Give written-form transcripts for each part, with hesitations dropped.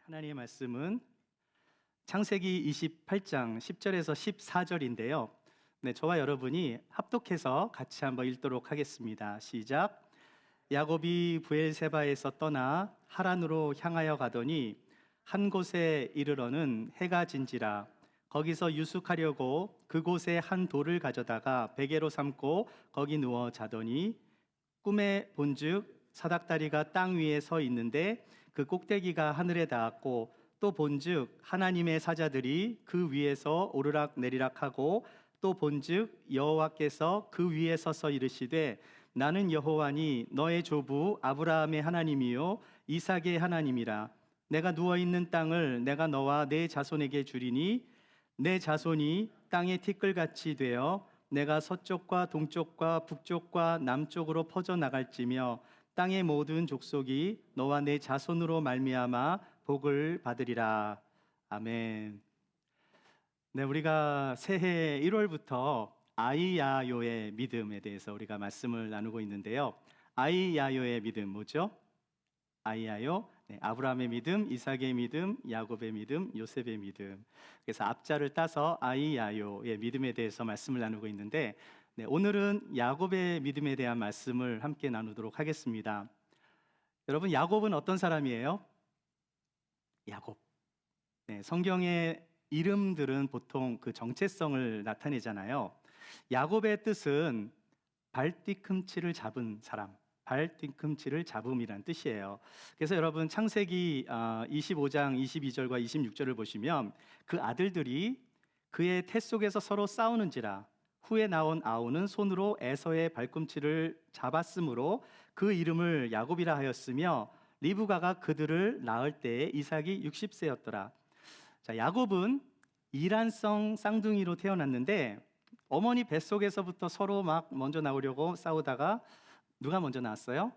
하나님의 말씀은 창세기 28장 10절에서 14절인데요. 저와 여러분이 합독해서 같이 한번 읽도록 하겠습니다. 시작. 야곱이 브엘세바에서 떠나 하란으로 향하여 가더니 한 곳에 이르러는 해가 진지라. 거기서 유숙하려고 그곳에 한 돌을 가져다가 베개로 삼고 거기 누워 자더니 꿈에 본즉 사닥다리가 땅 위에 서 있는데 그 꼭대기가 하늘에 닿았고 또 본즉 하나님의 사자들이 그 위에서 오르락 내리락하고 또 본즉 여호와께서 그 위에 서서 이르시되 나는 여호와니 너의 조부 아브라함의 하나님이요 이삭의 하나님이라. 내가 누워있는 땅을 내가 너와 내 자손에게 주리니 내 자손이 땅의 티끌같이 되어 내가 서쪽과 동쪽과 북쪽과 남쪽으로 퍼져나갈지며 땅의 모든 족속이 너와 내 자손으로 말미암아 복을 받으리라. 아멘. 우리가 새해 1월부터 아이야요의 믿음에 대해서 우리가 말씀을 나누고 있는데요. 아이야요의 믿음 뭐죠? 아이야요, 아브라함의 믿음, 이삭의 믿음, 야곱의 믿음, 요셉의 믿음. 그래서 앞자를 따서 아이야요의 믿음에 대해서 말씀을 나누고 있는데 오늘은 야곱의 믿음에 대한 말씀을 함께 나누도록 하겠습니다. 여러분, 야곱은 어떤 사람이에요? 야곱. 성경의 이름들은 보통 그 정체성을 나타내잖아요. 야곱의 뜻은 발 뒤꿈치를 잡은 사람, 발 뒤꿈치를 잡음이란 뜻이에요. 그래서 여러분 창세기 25장 22절과 26절을 보시면 그 아들들이 그의 태 속에서 서로 싸우는지라 후에 나온 아우는 손으로 에서의 발꿈치를 잡았으므로 그 이름을 야곱이라 하였으며 리브가가 그들을 낳을 때에 이삭이 60세였더라. 자, 야곱은 이란성 쌍둥이로 태어났는데 어머니 뱃속에서부터 서로 막 먼저 나오려고 싸우다가 누가 먼저 나왔어요?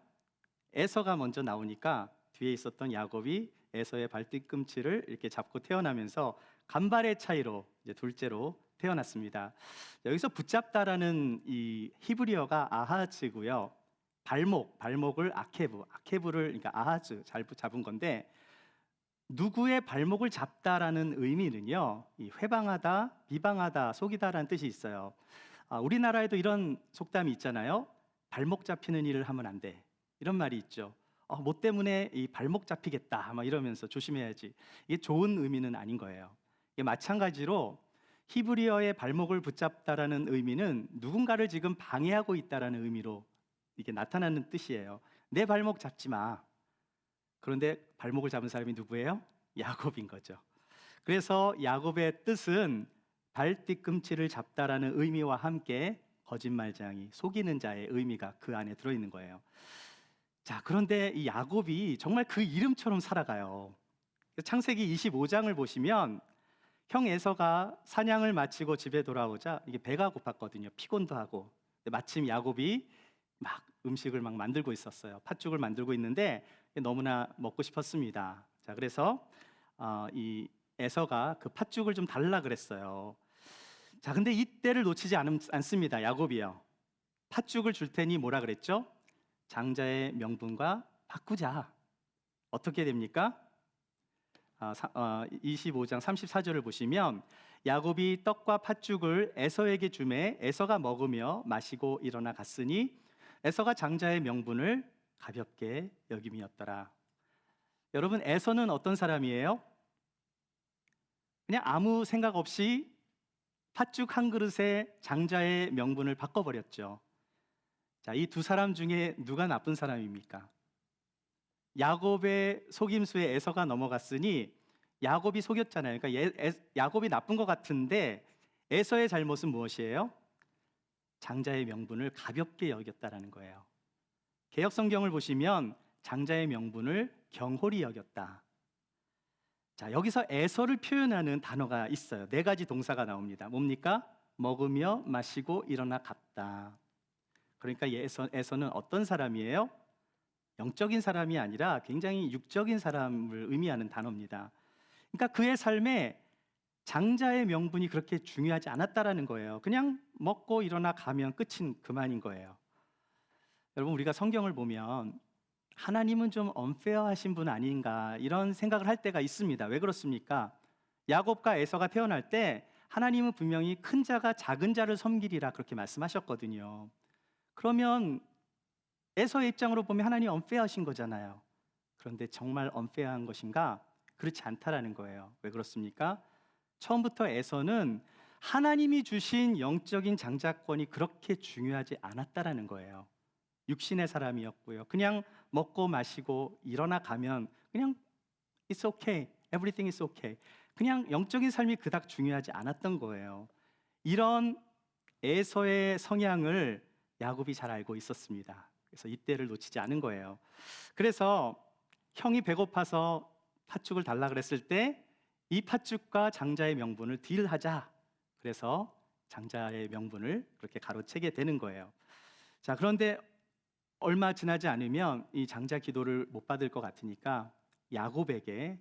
에서가 먼저 나오니까 뒤에 있었던 야곱이 에서의 발뒤꿈치를 이렇게 잡고 태어나면서 간발의 차이로 이제 둘째로 태어났습니다. 여기서 붙잡다라는 이 히브리어가 아하즈고요. 발목을 아케브를 그러니까 아하즈 잘 잡은 건데 누구의 발목을 잡다라는 의미는요, 이 회방하다, 비방하다, 속이다라는 뜻이 있어요. 우리나라에도 이런 속담이 있잖아요. 발목 잡히는 일을 하면 안 돼. 이런 말이 있죠. 뭐 때문에 이 발목 잡히겠다, 막 이러면서 조심해야지. 이게 좋은 의미는 아닌 거예요. 이게 마찬가지로 히브리어의 발목을 붙잡다라는 의미는 누군가를 지금 방해하고 있다라는 의미로 이게 나타나는 뜻이에요. 내 발목 잡지 마. 그런데 발목을 잡은 사람이 누구예요? 야곱인 거죠. 그래서 야곱의 뜻은 발 뒤꿈치를 잡다라는 의미와 함께 거짓말쟁이, 속이는 자의 의미가 그 안에 들어있는 거예요. 자, 그런데 이 야곱이 정말 그 이름처럼 살아가요. 창세기 25장을 보시면 형 에서가 사냥을 마치고 집에 돌아오자 이게 배가 고팠거든요. 피곤도 하고. 마침 야곱이 막 음식을 막 만들고 있었어요. 팥죽을 만들고 있는데 너무나 먹고 싶었습니다. 자, 그래서 이 에서가 그 팥죽을 좀 달라 그랬어요. 자, 근데 이때를 놓치지 않습니다. 야곱이요. 팥죽을 줄 테니 뭐라 그랬죠? 장자의 명분과 바꾸자. 어떻게 됩니까? 25장 34절을 보시면 야곱이 떡과 팥죽을 에서에게 주매 에서가 먹으며 마시고 일어나 갔으니 에서가 장자의 명분을 가볍게 여김이었더라. 여러분, 에서는 어떤 사람이에요? 그냥 아무 생각 없이 팥죽 한 그릇에 장자의 명분을 바꿔버렸죠. 자, 이 두 사람 중에 누가 나쁜 사람입니까? 야곱의 속임수에 에서가 넘어갔으니 야곱이 속였잖아요. 그러니까 야곱이 나쁜 것 같은데 에서의 잘못은 무엇이에요? 장자의 명분을 가볍게 여겼다라는 거예요. 개역 성경을 보시면 장자의 명분을 경홀히 여겼다. 자, 여기서 에서를 표현하는 단어가 있어요. 4가지 동사가 나옵니다. 뭡니까? 먹으며 마시고 일어나 갔다. 그러니까 에서는 어떤 사람이에요? 영적인 사람이 아니라 굉장히 육적인 사람을 의미하는 단어입니다. 그러니까 그의 삶에 장자의 명분이 그렇게 중요하지 않았다라는 거예요. 그냥 먹고 일어나 가면 그만인 거예요. 여러분, 우리가 성경을 보면 하나님은 좀 언페어하신 분 아닌가 이런 생각을 할 때가 있습니다. 왜 그렇습니까? 야곱과 에서가 태어날 때 하나님은 분명히 큰 자가 작은 자를 섬기리라 그렇게 말씀하셨거든요. 그러면 에서의 입장으로 보면 하나님이 언페어하신 거잖아요. 그런데 정말 언페어한 것인가? 그렇지 않다라는 거예요. 왜 그렇습니까? 처음부터 에서는 하나님이 주신 영적인 장자권이 그렇게 중요하지 않았다라는 거예요. 육신의 사람이었고요. 그냥 먹고 마시고 일어나 가면 그냥 It's okay, everything is okay. 그냥 영적인 삶이 그닥 중요하지 않았던 거예요. 이런 에서의 성향을 야곱이 잘 알고 있었습니다. 그래서 이때를 놓치지 않은 거예요. 그래서 형이 배고파서 팥죽을 달라 그랬을 때 이 팥죽과 장자의 명분을 딜하자. 그래서 장자의 명분을 그렇게 가로채게 되는 거예요. 자, 그런데 얼마 지나지 않으면 이 장자 기도를 못 받을 것 같으니까 야곱에게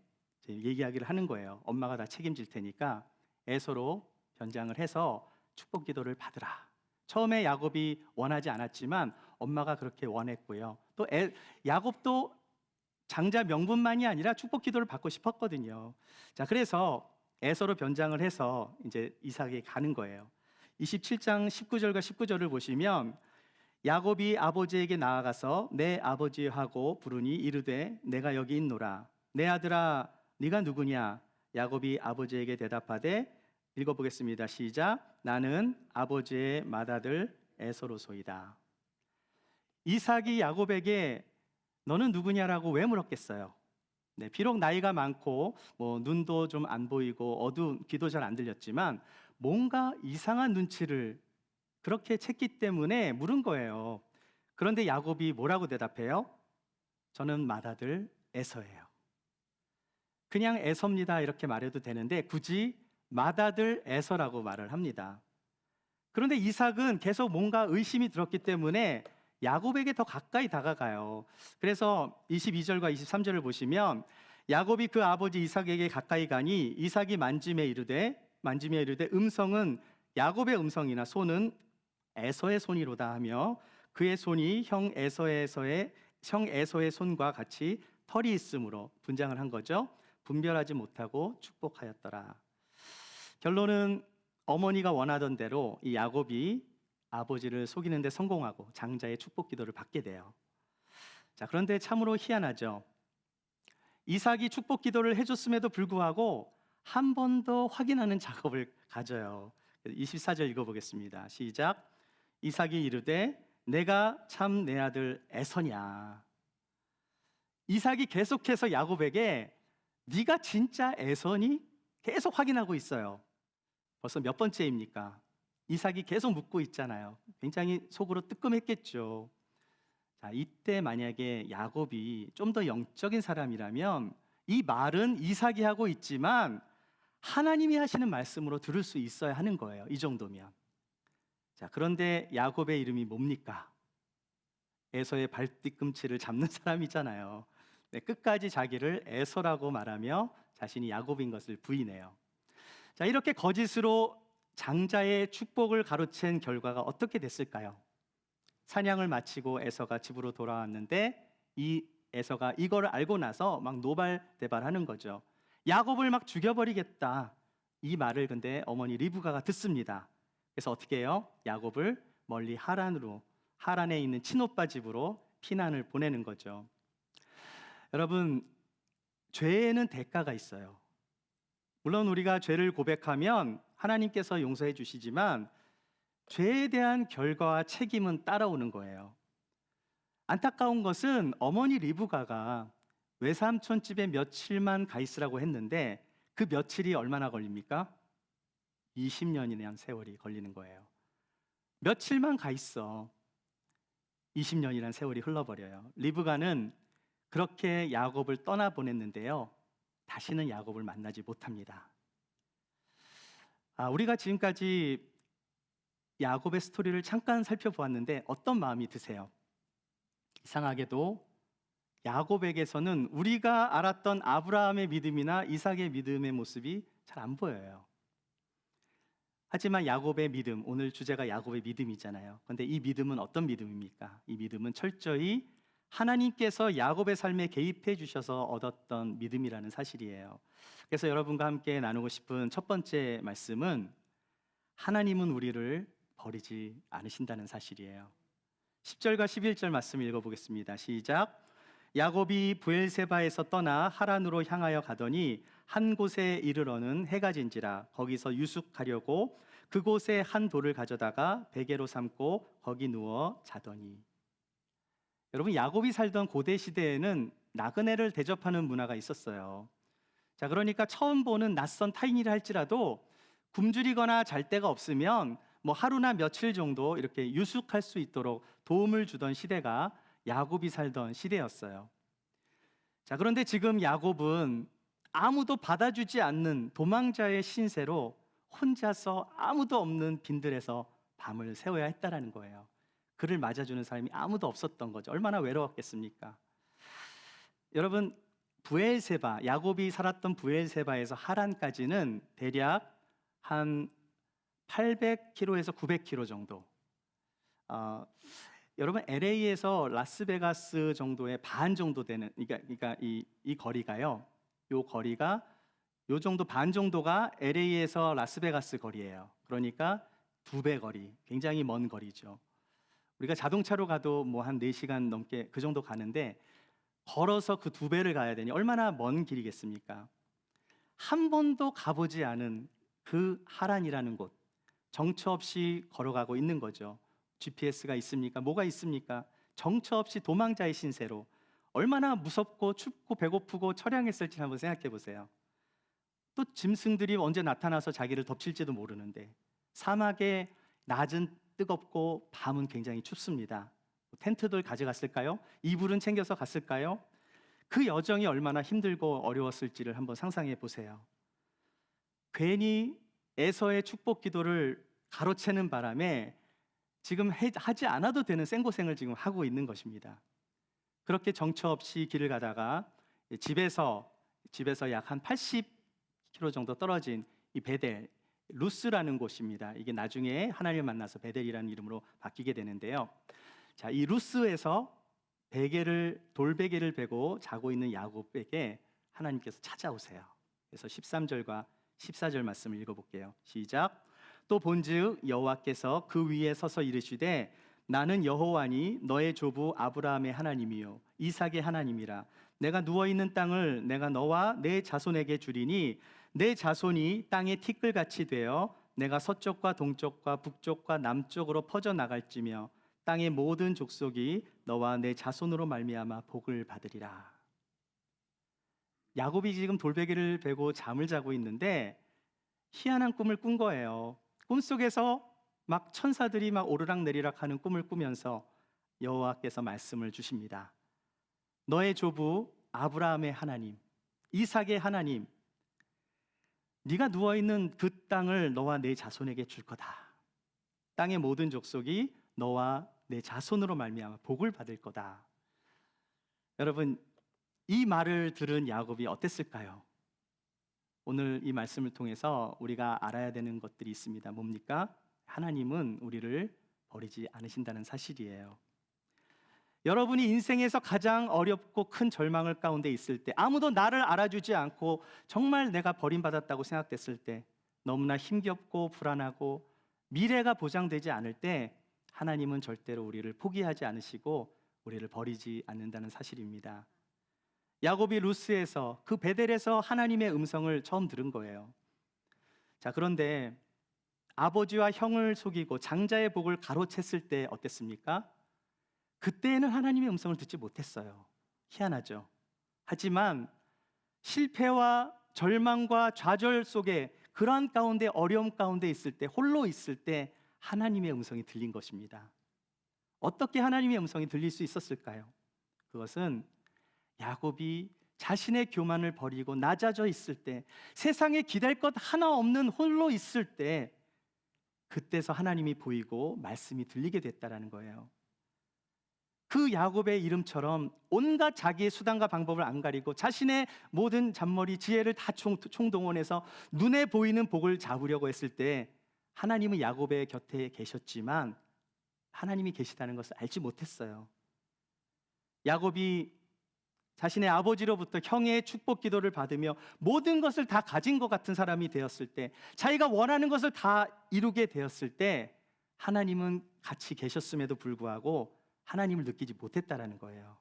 얘기하기를 하는 거예요. 엄마가 다 책임질 테니까 에서로 변장을 해서 축복 기도를 받으라. 처음에 야곱이 원하지 않았지만 엄마가 그렇게 원했고요. 또 야곱도 장자 명분만이 아니라 축복 기도를 받고 싶었거든요. 자, 그래서 에서로 변장을 해서 이제 이삭에게 가는 거예요. 27장 19절과 19절을 보시면 야곱이 아버지에게 나아가서 내 아버지하고 부르니 이르되 내가 여기 있노라. 내 아들아 네가 누구냐? 야곱이 아버지에게 대답하되 읽어보겠습니다. 시작. 나는 아버지의 맏아들 에서로소이다. 이삭이 야곱에게 너는 누구냐라고 왜 물었겠어요? 네, 비록 나이가 많고 눈도 좀 안 보이고 어두운 귀도 잘 안 들렸지만 뭔가 이상한 눈치를 그렇게 챘기 때문에 물은 거예요. 그런데 야곱이 뭐라고 대답해요? 저는 맏아들 에서예요. 그냥 에서입니다 이렇게 말해도 되는데 굳이 맏아들 에서라고 말을 합니다. 그런데 이삭은 계속 뭔가 의심이 들었기 때문에 야곱에게 더 가까이 다가가요. 그래서 22절과 23절을 보시면 야곱이 그 아버지 이삭에게 가까이 가니 이삭이 만짐에 이르되 음성은 야곱의 음성이나 손은 에서의 손이로다 하며 그의 손이 형 에서의 손과 같이 털이 있으므로 분장을 한 거죠. 분별하지 못하고 축복하였더라. 결론은 어머니가 원하던 대로 이 야곱이 아버지를 속이는 데 성공하고 장자의 축복 기도를 받게 돼요. 자, 그런데 참으로 희한하죠. 이삭이 축복 기도를 해줬음에도 불구하고 한 번 더 확인하는 작업을 가져요. 24절 읽어보겠습니다. 시작. 이삭이 이르되 내가 참 내 아들 에서냐. 이삭이 계속해서 야곱에게 네가 진짜 에서니? 계속 확인하고 있어요. 벌써 몇 번째입니까? 이삭이 계속 묻고 있잖아요. 굉장히 속으로 뜨끔했겠죠. 자, 이때 만약에 야곱이 좀 더 영적인 사람이라면 이 말은 이삭이 하고 있지만 하나님이 하시는 말씀으로 들을 수 있어야 하는 거예요. 이 정도면. 자, 그런데 야곱의 이름이 뭡니까? 에서의 발뒤꿈치를 잡는 사람이잖아요. 네, 끝까지 자기를 에서라고 말하며 자신이 야곱인 것을 부인해요. 자, 이렇게 거짓으로 장자의 축복을 가로챈 결과가 어떻게 됐을까요? 사냥을 마치고 에서가 집으로 돌아왔는데 이 에서가 이걸 알고 나서 막 노발대발하는 거죠. 야곱을 막 죽여버리겠다. 이 말을 근데 어머니 리브가가 듣습니다. 그래서 어떻게 해요? 야곱을 멀리 하란에 있는 친오빠 집으로 피난을 보내는 거죠. 여러분, 죄에는 대가가 있어요. 물론 우리가 죄를 고백하면 하나님께서 용서해 주시지만 죄에 대한 결과와 책임은 따라오는 거예요. 안타까운 것은 어머니 리브가가 외삼촌 집에 며칠만 가 있으라고 했는데 그 며칠이 얼마나 걸립니까? 20년이라는 세월이 걸리는 거예요. 며칠만 가 있어. 20년이라는 세월이 흘러버려요. 리브가는 그렇게 야곱을 떠나보냈는데요. 다시는 야곱을 만나지 못합니다. 우리가 지금까지 야곱의 스토리를 잠깐 살펴보았는데 어떤 마음이 드세요? 이상하게도 야곱에게서는 우리가 알았던 아브라함의 믿음이나 이삭의 믿음의 모습이 잘 안 보여요. 하지만 야곱의 믿음, 오늘 주제가 야곱의 믿음이잖아요. 그런데 이 믿음은 어떤 믿음입니까? 이 믿음은 철저히 하나님께서 야곱의 삶에 개입해 주셔서 얻었던 믿음이라는 사실이에요. 그래서 여러분과 함께 나누고 싶은 첫 번째 말씀은 하나님은 우리를 버리지 않으신다는 사실이에요. 10절과 11절 말씀 읽어보겠습니다. 시작. 야곱이 브엘세바에서 떠나 하란으로 향하여 가더니 한 곳에 이르러는 해가 진지라 거기서 유숙하려고 그곳에 한 돌을 가져다가 베개로 삼고 거기 누워 자더니. 여러분, 야곱이 살던 고대 시대에는 나그네를 대접하는 문화가 있었어요. 자, 그러니까 처음 보는 낯선 타인이라 할지라도 굶주리거나 잘 데가 없으면 뭐 하루나 며칠 정도 이렇게 유숙할 수 있도록 도움을 주던 시대가 야곱이 살던 시대였어요. 자, 그런데 지금 야곱은 아무도 받아주지 않는 도망자의 신세로 혼자서 아무도 없는 빈들에서 밤을 새워야 했다라는 거예요. 그를 맞아주는 사람이 아무도 없었던 거죠. 얼마나 외로웠겠습니까? 여러분, 브엘세바, 야곱이 살았던 브엘세바에서 하란까지는 대략 한 800km에서 900km 정도. 여러분, LA에서 라스베가스 정도의 반 정도 되는, 그러니까 이 거리가요. 요 거리가 요 정도 반 정도가 LA에서 라스베가스 거리예요. 그러니까 2배 거리, 굉장히 먼 거리죠. 우리가 자동차로 가도 뭐 한 4시간 넘게 그 정도 가는데 걸어서 그 2배를 가야 되니 얼마나 먼 길이겠습니까? 한 번도 가보지 않은 그 하란이라는 곳, 정처 없이 걸어가고 있는 거죠. GPS가 있습니까? 뭐가 있습니까? 정처 없이 도망자의 신세로 얼마나 무섭고 춥고 배고프고 처량했을지 한번 생각해 보세요. 또 짐승들이 언제 나타나서 자기를 덮칠지도 모르는데 사막의 낮은 뜨겁고 밤은 굉장히 춥습니다. 텐트들 가져갔을까요? 이불은 챙겨서 갔을까요? 그 여정이 얼마나 힘들고 어려웠을지를 한번 상상해 보세요. 괜히 에서의 축복 기도를 가로채는 바람에 지금 하지 않아도 되는 생고생을 지금 하고 있는 것입니다. 그렇게 정처 없이 길을 가다가 집에서 약 한 80km 정도 떨어진 이 베델 루스라는 곳입니다. 이게 나중에 하나님을 만나서 베델이라는 이름으로 바뀌게 되는데요. 자, 이 루스에서 돌베개를 베고 자고 있는 야곱에게 하나님께서 찾아오세요. 그래서 13절과 14절 말씀을 읽어볼게요. 시작. 또 본즉 여호와께서 그 위에 서서 이르시되 나는 여호와니 너의 조부 아브라함의 하나님이요 이삭의 하나님이라. 내가 누워있는 땅을 내가 너와 내 자손에게 주리니 내 자손이 땅의 티끌같이 되어 내가 서쪽과 동쪽과 북쪽과 남쪽으로 퍼져나갈지며 땅의 모든 족속이 너와 내 자손으로 말미암아 복을 받으리라. 야곱이 지금 돌베개를 베고 잠을 자고 있는데 희한한 꿈을 꾼 거예요. 꿈속에서 막 천사들이 막 오르락내리락 하는 꿈을 꾸면서 여호와께서 말씀을 주십니다. 너의 조부 아브라함의 하나님, 이삭의 하나님, 네가 누워있는 그 땅을 너와 내 자손에게 줄 거다. 땅의 모든 족속이 너와 내 자손으로 말미암아 복을 받을 거다. 여러분, 이 말을 들은 야곱이 어땠을까요? 오늘 이 말씀을 통해서 우리가 알아야 되는 것들이 있습니다. 뭡니까? 하나님은 우리를 버리지 않으신다는 사실이에요. 여러분이 인생에서 가장 어렵고 큰 절망을 가운데 있을 때, 아무도 나를 알아주지 않고 정말 내가 버림받았다고 생각됐을 때, 너무나 힘겹고 불안하고 미래가 보장되지 않을 때 하나님은 절대로 우리를 포기하지 않으시고 우리를 버리지 않는다는 사실입니다. 야곱이 루스에서 그 베델에서 하나님의 음성을 처음 들은 거예요. 자, 그런데 아버지와 형을 속이고 장자의 복을 가로챘을 때 어땠습니까? 그때는 하나님의 음성을 듣지 못했어요. 희한하죠. 하지만 실패와 절망과 좌절 속에 그러한 가운데 어려움 가운데 있을 때, 홀로 있을 때 하나님의 음성이 들린 것입니다. 어떻게 하나님의 음성이 들릴 수 있었을까요? 그것은 야곱이 자신의 교만을 버리고 낮아져 있을 때, 세상에 기댈 것 하나 없는 홀로 있을 때, 그때서 하나님이 보이고 말씀이 들리게 됐다라는 거예요. 그 야곱의 이름처럼 온갖 자기의 수단과 방법을 안 가리고 자신의 모든 잔머리 지혜를 다 총동원해서 눈에 보이는 복을 잡으려고 했을 때 하나님은 야곱의 곁에 계셨지만 하나님이 계시다는 것을 알지 못했어요. 야곱이 자신의 아버지로부터 형의 축복 기도를 받으며 모든 것을 다 가진 것 같은 사람이 되었을 때, 자기가 원하는 것을 다 이루게 되었을 때 하나님은 같이 계셨음에도 불구하고 하나님을 느끼지 못했다라는 거예요.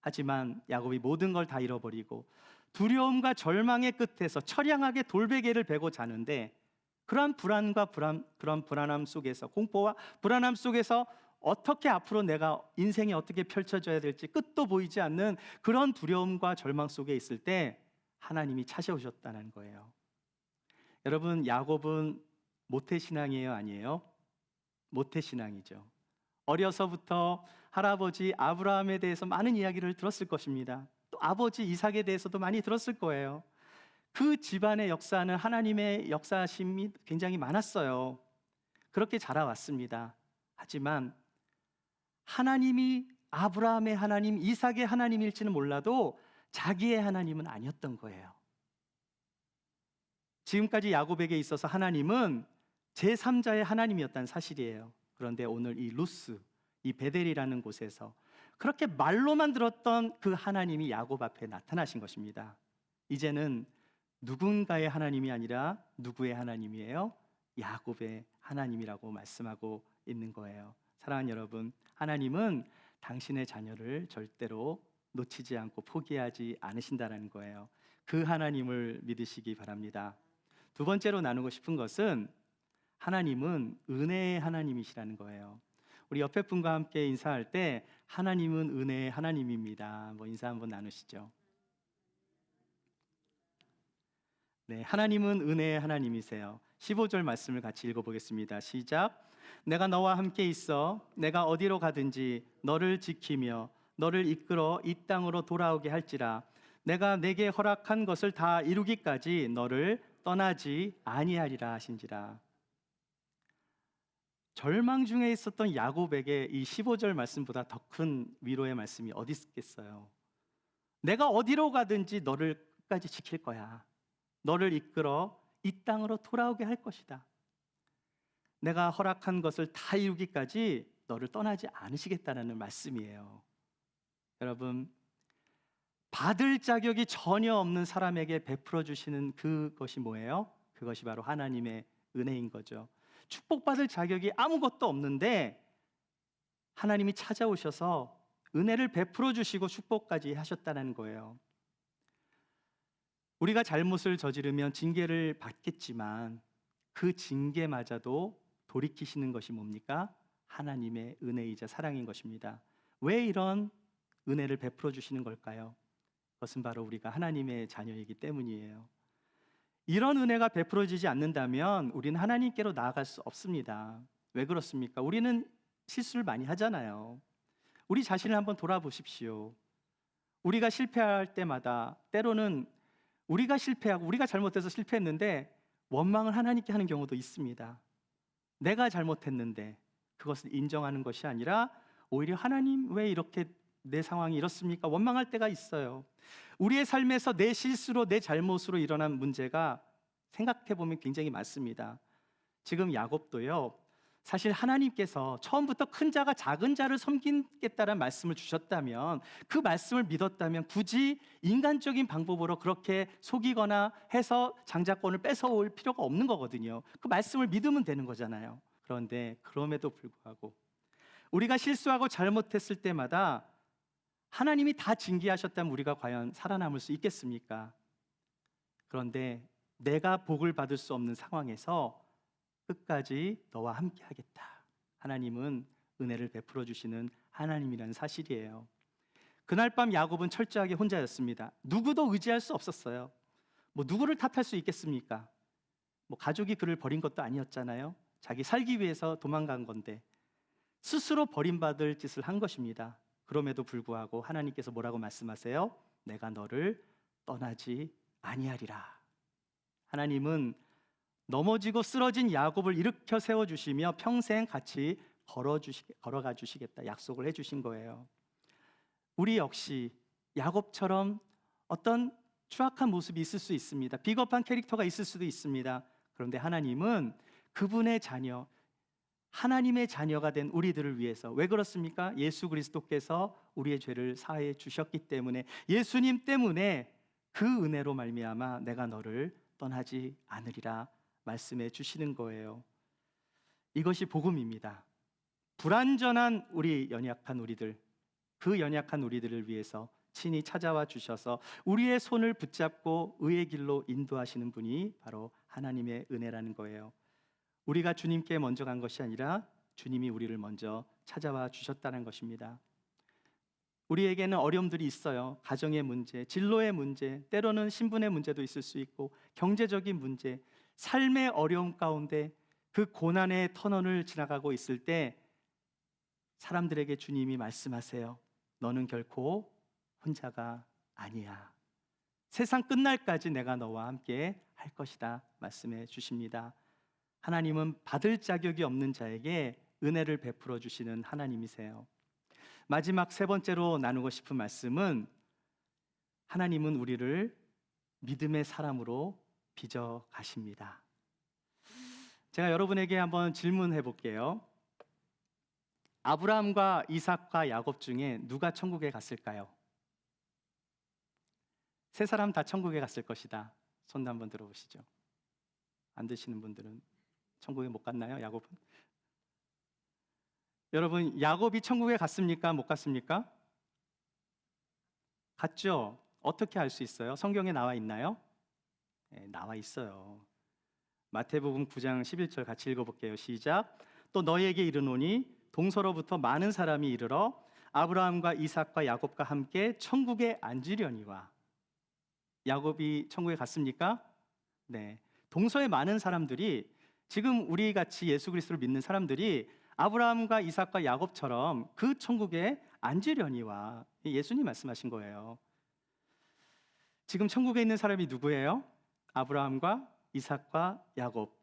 하지만 야곱이 모든 걸 다 잃어버리고 두려움과 절망의 끝에서 처량하게 돌베개를 베고 자는데, 그러한 그런 불안함 속에서, 공포와 불안함 속에서 어떻게 앞으로 내가 인생이 어떻게 펼쳐져야 될지 끝도 보이지 않는 그런 두려움과 절망 속에 있을 때 하나님이 찾아오셨다는 거예요. 여러분, 야곱은 모태신앙이에요, 아니에요? 모태신앙이죠. 어려서부터 할아버지 아브라함에 대해서 많은 이야기를 들었을 것입니다. 또 아버지 이삭에 대해서도 많이 들었을 거예요. 그 집안의 역사는 하나님의 역사심이 굉장히 많았어요. 그렇게 자라왔습니다. 하지만 하나님이 아브라함의 하나님, 이삭의 하나님일지는 몰라도 자기의 하나님은 아니었던 거예요. 지금까지 야곱에게 있어서 하나님은 제3자의 하나님이었다는 사실이에요. 그런데 오늘 이 루스, 이 베델이라는 곳에서 그렇게 말로만 들었던 그 하나님이 야곱 앞에 나타나신 것입니다. 이제는 누군가의 하나님이 아니라 누구의 하나님이에요? 야곱의 하나님이라고 말씀하고 있는 거예요. 사랑하는 여러분, 하나님은 당신의 자녀를 절대로 놓치지 않고 포기하지 않으신다는 거예요. 그 하나님을 믿으시기 바랍니다. 두 번째로 나누고 싶은 것은 하나님은 은혜의 하나님이시라는 거예요. 우리 옆에 분과 함께 인사할 때 하나님은 은혜의 하나님입니다. 인사 한번 나누시죠. 네, 하나님은 은혜의 하나님이세요. 15절 말씀을 같이 읽어보겠습니다. 시작. 내가 너와 함께 있어 내가 어디로 가든지 너를 지키며 너를 이끌어 이 땅으로 돌아오게 할지라. 내가 내게 허락한 것을 다 이루기까지 너를 떠나지 아니하리라 하신지라. 절망 중에 있었던 야곱에게 이 15절 말씀보다 더 큰 위로의 말씀이 어디 있겠어요. 내가 어디로 가든지 너를 끝까지 지킬 거야. 너를 이끌어 이 땅으로 돌아오게 할 것이다. 내가 허락한 것을 다 이루기까지 너를 떠나지 않으시겠다는 말씀이에요. 여러분, 받을 자격이 전혀 없는 사람에게 베풀어 주시는 그것이 뭐예요? 그것이 바로 하나님의 은혜인 거죠. 축복받을 자격이 아무것도 없는데 하나님이 찾아오셔서 은혜를 베풀어 주시고 축복까지 하셨다는 거예요. 우리가 잘못을 저지르면 징계를 받겠지만 그 징계마저도 돌이키시는 것이 뭡니까? 하나님의 은혜이자 사랑인 것입니다. 왜 이런 은혜를 베풀어 주시는 걸까요? 그것은 바로 우리가 하나님의 자녀이기 때문이에요. 이런 은혜가 베풀어지지 않는다면 우리는 하나님께로 나아갈 수 없습니다. 왜 그렇습니까? 우리는 실수를 많이 하잖아요. 우리 자신을 한번 돌아보십시오. 우리가 실패할 때마다 때로는 우리가 실패하고 우리가 잘못해서 실패했는데 원망을 하나님께 하는 경우도 있습니다. 내가 잘못했는데 그것을 인정하는 것이 아니라 오히려 하나님 왜 이렇게 내 상황이 이렇습니까? 원망할 때가 있어요. 우리의 삶에서 내 실수로 내 잘못으로 일어난 문제가 생각해보면 굉장히 많습니다. 지금 야곱도요, 사실 하나님께서 처음부터 큰 자가 작은 자를 섬기겠다는 말씀을 주셨다면, 그 말씀을 믿었다면 굳이 인간적인 방법으로 그렇게 속이거나 해서 장자권을 뺏어올 필요가 없는 거거든요. 그 말씀을 믿으면 되는 거잖아요. 그런데 그럼에도 불구하고 우리가 실수하고 잘못했을 때마다 하나님이 다 징계하셨다면 우리가 과연 살아남을 수 있겠습니까? 그런데 내가 복을 받을 수 없는 상황에서 끝까지 너와 함께 하겠다. 하나님은 은혜를 베풀어 주시는 하나님이라는 사실이에요. 그날 밤 야곱은 철저하게 혼자였습니다. 누구도 의지할 수 없었어요. 누구를 탓할 수 있겠습니까? 가족이 그를 버린 것도 아니었잖아요. 자기 살기 위해서 도망간 건데 스스로 버림받을 짓을 한 것입니다. 그럼에도 불구하고 하나님께서 뭐라고 말씀하세요? 내가 너를 떠나지 아니하리라. 하나님은 넘어지고 쓰러진 야곱을 일으켜 세워주시며 평생 같이 걸어가 주시겠다 약속을 해주신 거예요. 우리 역시 야곱처럼 어떤 추악한 모습이 있을 수 있습니다. 비겁한 캐릭터가 있을 수도 있습니다. 그런데 하나님은 그분의 자녀, 하나님의 자녀가 된 우리들을 위해서. 왜 그렇습니까? 예수 그리스도께서 우리의 죄를 사해 주셨기 때문에, 예수님 때문에 그 은혜로 말미암아 내가 너를 떠나지 않으리라 말씀해 주시는 거예요. 이것이 복음입니다. 불완전한 우리 연약한 우리들, 그 연약한 우리들을 위해서 친히 찾아와 주셔서 우리의 손을 붙잡고 의의 길로 인도하시는 분이 바로 하나님의 은혜라는 거예요. 우리가 주님께 먼저 간 것이 아니라 주님이 우리를 먼저 찾아와 주셨다는 것입니다. 우리에게는 어려움들이 있어요. 가정의 문제, 진로의 문제, 때로는 신분의 문제도 있을 수 있고, 경제적인 문제, 삶의 어려움 가운데 그 고난의 터널을 지나가고 있을 때 사람들에게 주님이 말씀하세요. 너는 결코 혼자가 아니야. 세상 끝날까지 내가 너와 함께 할 것이다 말씀해 주십니다. 하나님은 받을 자격이 없는 자에게 은혜를 베풀어 주시는 하나님이세요. 마지막 세 번째로 나누고 싶은 말씀은, 하나님은 우리를 믿음의 사람으로 빚어 가십니다. 제가 여러분에게 한번 질문해 볼게요. 아브라함과 이삭과 야곱 중에 누가 천국에 갔을까요? 세 사람 다 천국에 갔을 것이다. 손 한번 들어보시죠. 안 드시는 분들은 천국에 못 갔나요? 야곱은? 여러분, 야곱이 천국에 갔습니까? 못 갔습니까? 갔죠? 어떻게 알 수 있어요? 성경에 나와 있나요? 네, 나와 있어요. 마태복음 9장 11절 같이 읽어볼게요. 시작. 또 너희에게 이르노니 동서로부터 많은 사람이 이르러 아브라함과 이삭과 야곱과 함께 천국에 앉으려니와. 야곱이 천국에 갔습니까? 네. 동서의 많은 사람들이, 지금 우리 같이 예수 그리스도를 믿는 사람들이 아브라함과 이삭과 야곱처럼 그 천국에 앉으려니와. 예수님 말씀하신 거예요. 지금 천국에 있는 사람이 누구예요? 아브라함과 이삭과 야곱.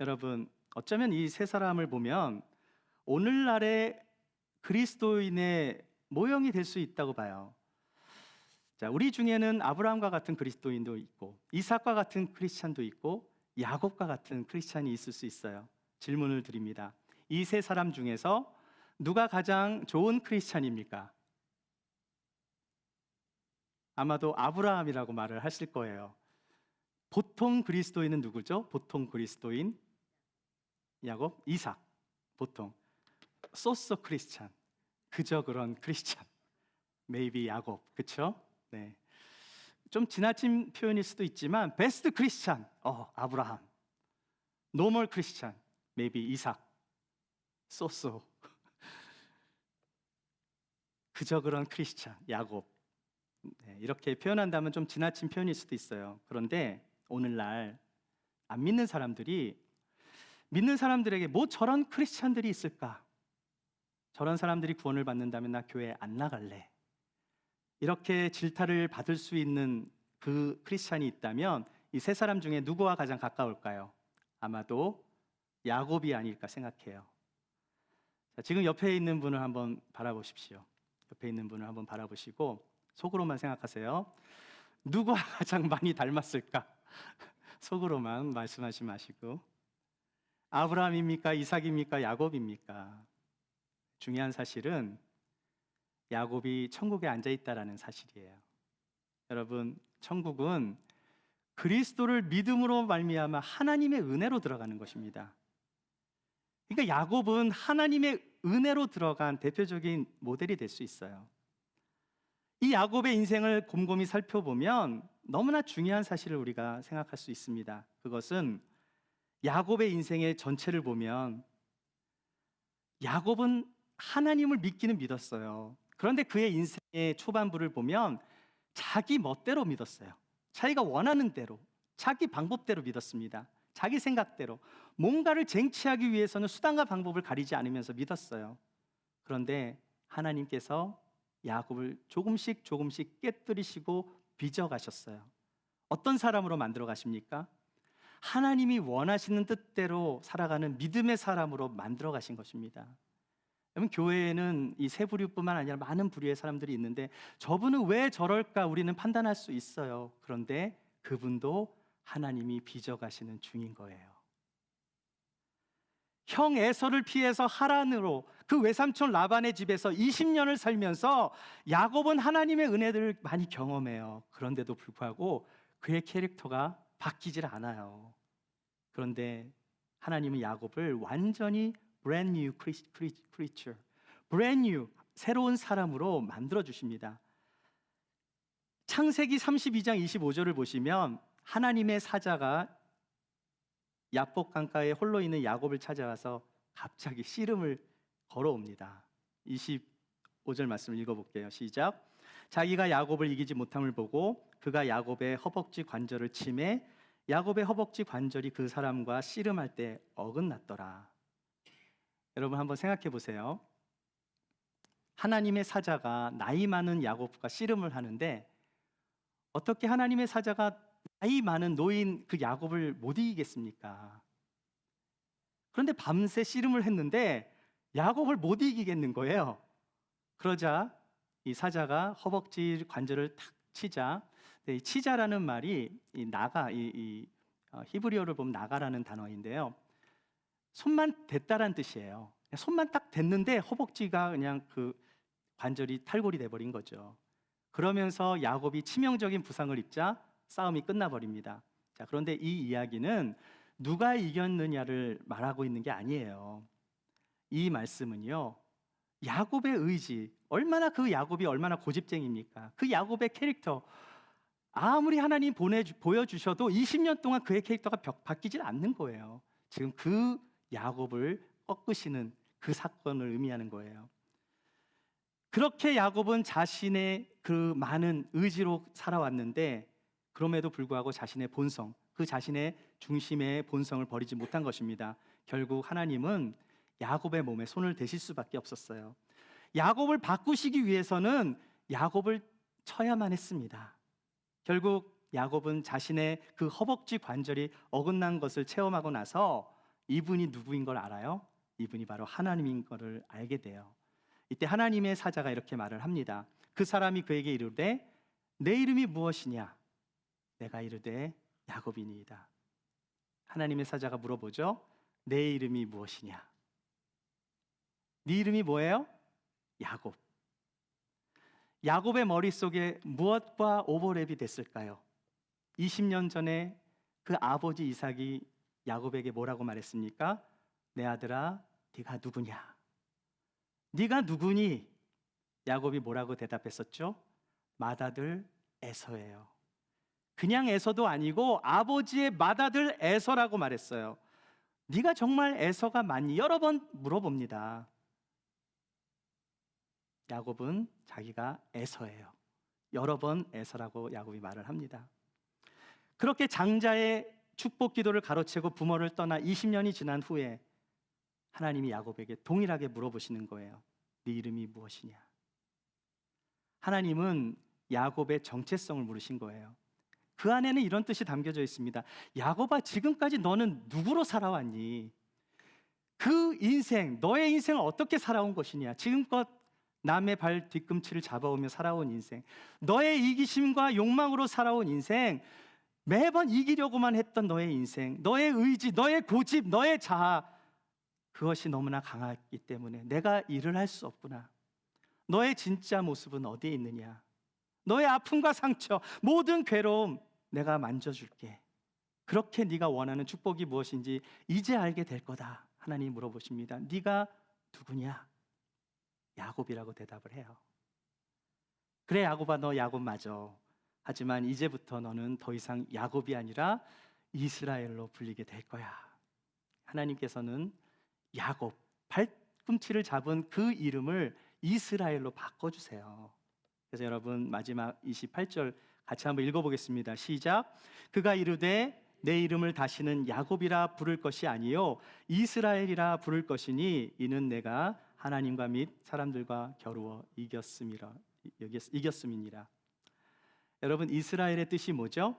여러분, 어쩌면 이 세 사람을 보면 오늘날의 그리스도인의 모형이 될 수 있다고 봐요. 자, 우리 중에는 아브라함과 같은 그리스도인도 있고, 이삭과 같은 크리스찬도 있고, 야곱과 같은 크리스찬이 있을 수 있어요. 질문을 드립니다. 이 세 사람 중에서 누가 가장 좋은 크리스찬입니까? 아마도 아브라함이라고 말을 하실 거예요. 보통 그리스도인은 누구죠? 보통 그리스도인 야곱, 이삭. 보통 소서 크리스찬, 그저 그런 크리스찬, maybe 야곱, 그렇죠? 네. 좀 지나친 표현일 수도 있지만 베스트 크리스찬, 아브라함. 노멀 크리스찬, maybe 이삭. 소소. 그저 그런 크리스찬, 야곱. 네, 이렇게 표현한다면 좀 지나친 표현일 수도 있어요. 그런데 오늘날 안 믿는 사람들이 믿는 사람들에게 뭐 저런 크리스찬들이 있을까? 저런 사람들이 구원을 받는다면 나 교회 안 나갈래. 이렇게 질타를 받을 수 있는 그 크리스찬이 있다면 이 세 사람 중에 누구와 가장 가까울까요? 아마도 야곱이 아닐까 생각해요. 자, 지금 옆에 있는 분을 한번 바라보십시오. 옆에 있는 분을 한번 바라보시고 속으로만 생각하세요. 누구와 가장 많이 닮았을까? 속으로만 말씀하지 마시고. 아브라함입니까? 이삭입니까? 야곱입니까? 중요한 사실은 야곱이 천국에 앉아 있다라는 사실이에요. 여러분, 천국은 그리스도를 믿음으로 말미암아 하나님의 은혜로 들어가는 것입니다. 그러니까 야곱은 하나님의 은혜로 들어간 대표적인 모델이 될 수 있어요. 이 야곱의 인생을 곰곰이 살펴보면 너무나 중요한 사실을 우리가 생각할 수 있습니다. 그것은 야곱의 인생의 전체를 보면 야곱은 하나님을 믿기는 믿었어요. 그런데 그의 인생의 초반부를 보면 자기 멋대로 믿었어요. 자기가 원하는 대로, 자기 방법대로 믿었습니다. 자기 생각대로. 뭔가를 쟁취하기 위해서는 수단과 방법을 가리지 않으면서 믿었어요. 그런데 하나님께서 야곱을 조금씩 조금씩 깨뜨리시고 빚어가셨어요. 어떤 사람으로 만들어 가십니까? 하나님이 원하시는 뜻대로 살아가는 믿음의 사람으로 만들어 가신 것입니다. 여러분, 교회에는 이 세 부류뿐만 아니라 많은 부류의 사람들이 있는데 저분은 왜 저럴까 우리는 판단할 수 있어요. 그런데 그분도 하나님이 빚어가시는 중인 거예요. 형 에서를 피해서 하란으로 그 외삼촌 라반의 집에서 20년을 살면서 야곱은 하나님의 은혜들을 많이 경험해요. 그런데도 불구하고 그의 캐릭터가 바뀌질 않아요. 그런데 하나님은 야곱을 완전히 brand new creature, brand new, 새로운 사람으로 만들어 주십니다. 창세기 32장 25절을 보시면 하나님의 사자가 야복 강가에 홀로 있는 야곱을 찾아가서 갑자기 씨름을 걸어옵니다. 25절 말씀을 읽어볼게요. 시작. 자기가 야곱을 이기지 못함을 보고 그가 야곱의 허벅지 관절을 치매 야곱의 허벅지 관절이 그 사람과 씨름할 때 어긋났더라. 여러분 한번 생각해 보세요. 하나님의 사자가 나이 많은 야곱과 씨름을 하는데 어떻게 하나님의 사자가 나이 많은 노인 그 야곱을 못 이기겠습니까? 그런데 밤새 씨름을 했는데 야곱을 못 이기겠는 거예요. 그러자 이 사자가 허벅지 관절을 탁 치자, 이 치자라는 말이 이 나가, 히브리어를 보면 나가라는 단어인데요. 손만 댔다라는 뜻이에요. 손만 딱 댔는데 허벅지가 그냥 그 관절이 탈골이 돼버린 거죠. 그러면서 야곱이 치명적인 부상을 입자 싸움이 끝나버립니다. 자, 그런데 이 이야기는 누가 이겼느냐를 말하고 있는 게 아니에요. 이 말씀은요, 야곱의 의지, 그 야곱이 얼마나 고집쟁입니까? 그 야곱의 캐릭터, 아무리 하나님 보여주셔도 20년 동안 그의 캐릭터가 바뀌질 않는 거예요. 지금 그 야곱을 꺾으시는 그 사건을 의미하는 거예요. 그렇게 야곱은 자신의 그 많은 의지로 살아왔는데 그럼에도 불구하고 자신의 본성, 그 자신의 중심의 본성을 버리지 못한 것입니다. 결국 하나님은 야곱의 몸에 손을 대실 수밖에 없었어요. 야곱을 바꾸시기 위해서는 야곱을 쳐야만 했습니다. 결국 야곱은 자신의 그 허벅지 관절이 어긋난 것을 체험하고 나서 이분이 누구인 걸 알아요? 이분이 바로 하나님인 것을 알게 돼요. 이때 하나님의 사자가 이렇게 말을 합니다. 그 사람이 그에게 이르되 내 이름이 무엇이냐? 내가 이르되 야곱이니이다. 하나님의 사자가 물어보죠. 내 이름이 무엇이냐? 네 이름이 뭐예요? 야곱. 야곱의 머릿속에 무엇과 오버랩이 됐을까요? 20년 전에 그 아버지 이삭이 야곱에게 뭐라고 말했습니까? 내 아들아, 네가 누구냐? 네가 누구니? 야곱이 뭐라고 대답했었죠? 맏아들 에서예요. 그냥 에서도 아니고 아버지의 맏아들 에서라고 말했어요. 네가 정말 에서가 맞니? 여러 번 물어봅니다. 야곱은 자기가 에서예요. 여러 번 에서라고 야곱이 말을 합니다. 그렇게 장자의 축복 기도를 가로채고 부모를 떠나 20년이 지난 후에 하나님이 야곱에게 동일하게 물어보시는 거예요. 네 이름이 무엇이냐? 하나님은 야곱의 정체성을 물으신 거예요. 그 안에는 이런 뜻이 담겨져 있습니다. 야곱아, 지금까지 너는 누구로 살아왔니? 그 인생, 너의 인생을 어떻게 살아온 것이냐? 지금껏 남의 발 뒤꿈치를 잡아오며 살아온 인생, 너의 이기심과 욕망으로 살아온 인생, 매번 이기려고만 했던 너의 인생, 너의 의지, 너의 고집, 너의 자아, 그것이 너무나 강했기 때문에 내가 일을 할 수 없구나. 너의 진짜 모습은 어디에 있느냐? 너의 아픔과 상처, 모든 괴로움 내가 만져줄게. 그렇게 네가 원하는 축복이 무엇인지 이제 알게 될 거다. 하나님이 물어보십니다. 네가 누구냐? 야곱이라고 대답을 해요. 그래, 야곱아, 너 야곱 맞아. 하지만 이제부터 너는 더 이상 야곱이 아니라 이스라엘로 불리게 될 거야. 하나님께서는 야곱, 발꿈치를 잡은 그 이름을 이스라엘로 바꿔주세요. 그래서 여러분 마지막 28절 같이 한번 읽어보겠습니다. 시작. 그가 이르되 내 이름을 다시는 야곱이라 부를 것이 아니요 이스라엘이라 부를 것이니 이는 내가 하나님과 및 사람들과 겨루어 이겼음이니라. 여러분, 이스라엘의 뜻이 뭐죠?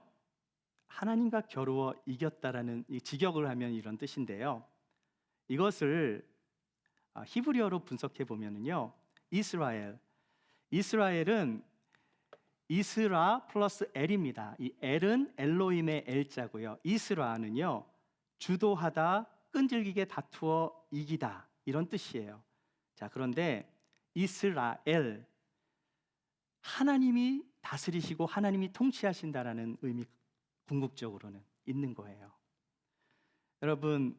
하나님과 겨루어 이겼다라는 직역을 하면 이런 뜻인데요. 이것을 히브리어로 분석해 보면은요, 이스라엘은 이스라 플러스 엘입니다. 이 엘은 엘로힘의 엘자고요. 이스라는요, 주도하다, 끈질기게 다투어 이기다, 이런 뜻이에요. 자, 그런데 이스라엘, 하나님이 다스리시고 하나님이 통치하신다라는 의미, 궁극적으로는 있는 거예요. 여러분,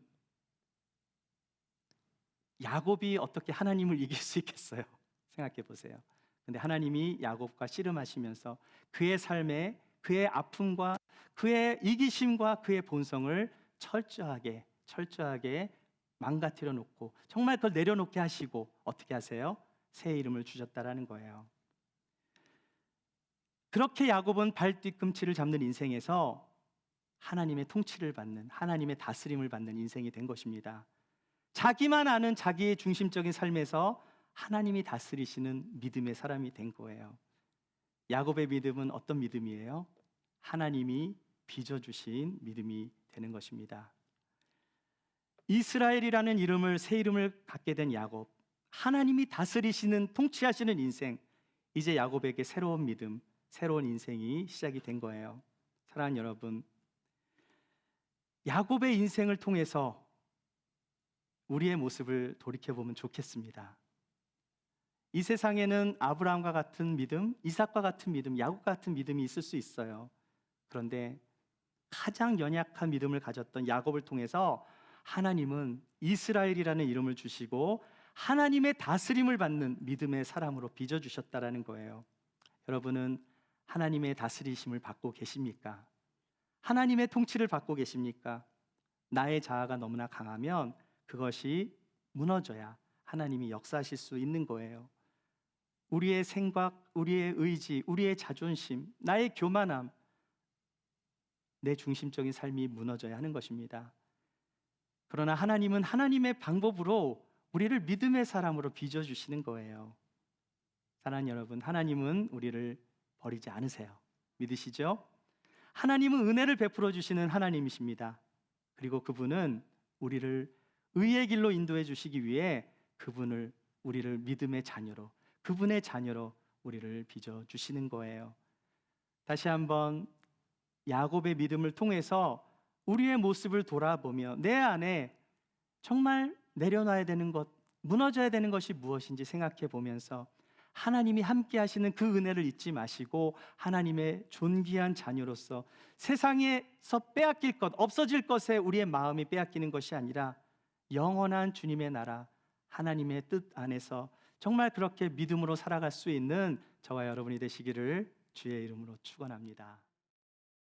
야곱이 어떻게 하나님을 이길 수 있겠어요? 생각해 보세요. 근데 하나님이 야곱과 씨름하시면서 그의 삶에 그의 아픔과 그의 이기심과 그의 본성을 철저하게 망가뜨려 놓고 정말 그걸 내려놓게 하시고 어떻게 하세요? 새 이름을 주셨다라는 거예요. 그렇게 야곱은 발 뒤꿈치를 잡는 인생에서 하나님의 통치를 받는, 하나님의 다스림을 받는 인생이 된 것입니다. 자기만 아는 자기의 중심적인 삶에서 하나님이 다스리시는 믿음의 사람이 된 거예요. 야곱의 믿음은 어떤 믿음이에요? 하나님이 빚어주신 믿음이 되는 것입니다. 이스라엘이라는 이름을, 새 이름을 갖게 된 야곱, 하나님이 다스리시는, 통치하시는 인생, 이제 야곱에게 새로운 믿음, 새로운 인생이 시작이 된 거예요. 사랑하는 여러분, 야곱의 인생을 통해서 우리의 모습을 돌이켜보면 좋겠습니다. 이 세상에는 아브라함과 같은 믿음, 이삭과 같은 믿음, 야곱 같은 믿음이 있을 수 있어요. 그런데 가장 연약한 믿음을 가졌던 야곱을 통해서 하나님은 이스라엘이라는 이름을 주시고 하나님의 다스림을 받는 믿음의 사람으로 빚어주셨다라는 거예요. 여러분은 하나님의 다스리심을 받고 계십니까? 하나님의 통치를 받고 계십니까? 나의 자아가 너무나 강하면 그것이 무너져야 하나님이 역사하실 수 있는 거예요. 우리의 생각, 우리의 의지, 우리의 자존심, 나의 교만함, 내 중심적인 삶이 무너져야 하는 것입니다. 그러나 하나님은 하나님의 방법으로 우리를 믿음의 사람으로 빚어주시는 거예요. 사랑하는 여러분, 하나님은 우리를 버리지 않으세요. 믿으시죠? 하나님은 은혜를 베풀어 주시는 하나님이십니다. 그리고 그분은 우리를 의의 길로 인도해 주시기 위해 우리를 믿음의 자녀로, 그분의 자녀로 우리를 빚어 주시는 거예요. 다시 한번 야곱의 믿음을 통해서 우리의 모습을 돌아보며 내 안에 정말 내려놔야 되는 것, 무너져야 되는 것이 무엇인지 생각해 보면서 하나님이 함께 하시는 그 은혜를 잊지 마시고 하나님의 존귀한 자녀로서 세상에서 빼앗길 것, 없어질 것에 우리의 마음이 빼앗기는 것이 아니라 영원한 주님의 나라, 하나님의 뜻 안에서 정말 그렇게 믿음으로 살아갈 수 있는 저와 여러분이 되시기를 주의 이름으로 축원합니다.